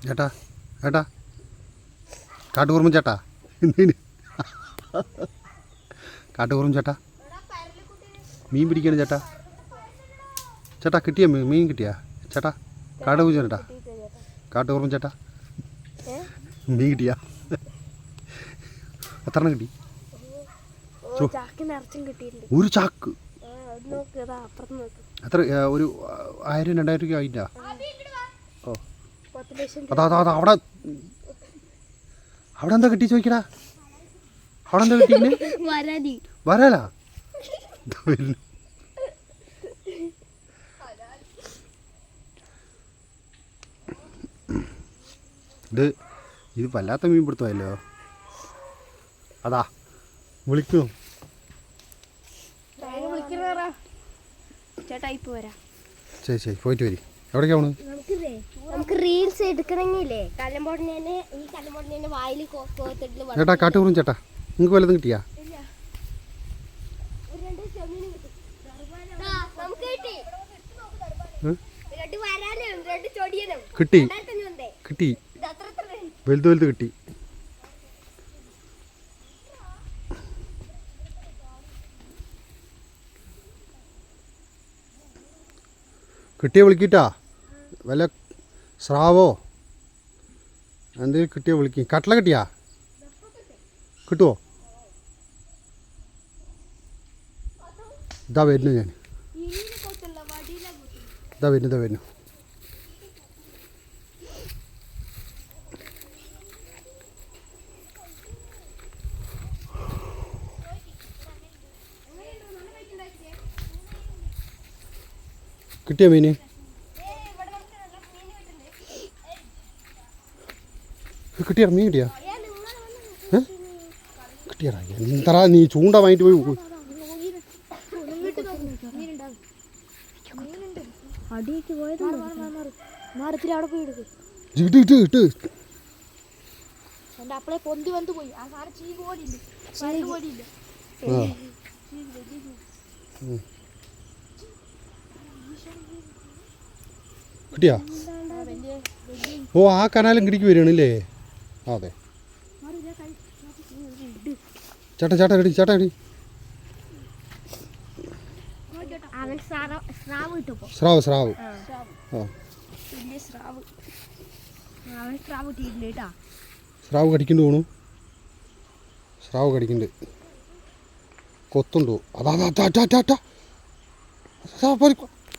ചേട്ടാ ചേട്ടാ കാട്ടുകുറുമ്പൻ ചേട്ടാ എന്തിന് കാട്ടുകുറുമ്പൻ ചേട്ടാ മീൻ പിടിക്കണം ചേട്ടാ ചേട്ടാ കിട്ടിയ മീൻ കിട്ടിയാ ചേട്ടാ കാട്ടുകുറുമ്പൻ ചേട്ടാ കാട്ടുകുറുമ്പൻ ചേട്ടാ മീൻ കിട്ടിയാ എത്ര കിട്ടി ഒരു ചാക്ക് എത്ര ഒരു 1000-2000 രൂപ ആയിട്ടാ ഓ അതാ അതാ അതാ അവിടെ അവിടെ എന്താ കിട്ടി ചോദിക്കടാ അവിടെ എന്താ കിട്ടിയില്ലേ വരാലാ ഇത് വല്ലാത്ത മീൻ പിടുത്തമല്ലോ അതാ വിളിക്കും ശരി ശരി പോയിട്ട് വരി എവിടേക്കാ പോണ് നമുക്ക് റീൽസ് എടുക്കണമെങ്കിലേ വായിൽ ചേട്ടാ കാട്ടുകുറും ചേട്ടാ നിങ്ങൾക്ക് വല്ലതും കിട്ടിയാ കിട്ടി കിട്ടി വലുത് വലുത് കിട്ടി കിട്ടിയ വിളിക്കിട്ടാ വല്ല സ്രാവോ എന്തെങ്കിലും കിട്ടിയ വിളിക്കും കട്ടല കിട്ടിയാ കിട്ടുമോ ഇതാ വരുന്നു ഞാൻ ഇതാ വരുന്നു കിട്ടിയ മീന് കിട്ടിയാ മീൻ കിട്ടിയാ കിട്ടിയാ എന്താ നീ ചൂണ്ട വാങ്ങിട്ട് പോയി കിട്ടിയാ ഓ ആ കനാലും കിടിക്ക് വരികയാണല്ലേ അതെ ചേട്ടാ ചേട്ടാ എടി ചേട്ടാ എടി സ്രാവ് സ്രാവ് ആ സ്രാവ് കടിക്കണ്ട് പോണു സ്രാവ് കടിക്കണ്ട് കൊത്തുണ്ടോ അതാ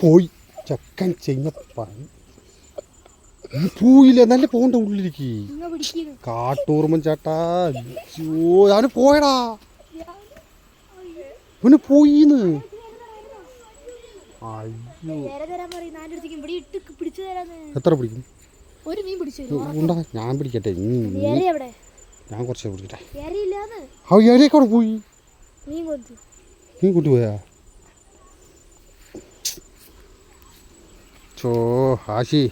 പോയി ചക്കൻ ചെയ്യുന്ന പറഞ്ഞു പോയില്ല നല്ല പോണ്ട ഉള്ളിലേക്ക് കാട്ടൂർമൻ ചേട്ടാ അവന് പോയടാ അവന് പോയിന്ന് അയ്യോ എത്ര പിടിക്കും ഉണ്ടാ ഞാൻ പിടിക്കട്ടെ ഞാൻ കുറച്ച് പിടിക്കട്ടെ ആ ഏരിയൊക്കെ അവിടെ പോയി മീൻ കൊണ്ടുപോയാ ചോ ആശി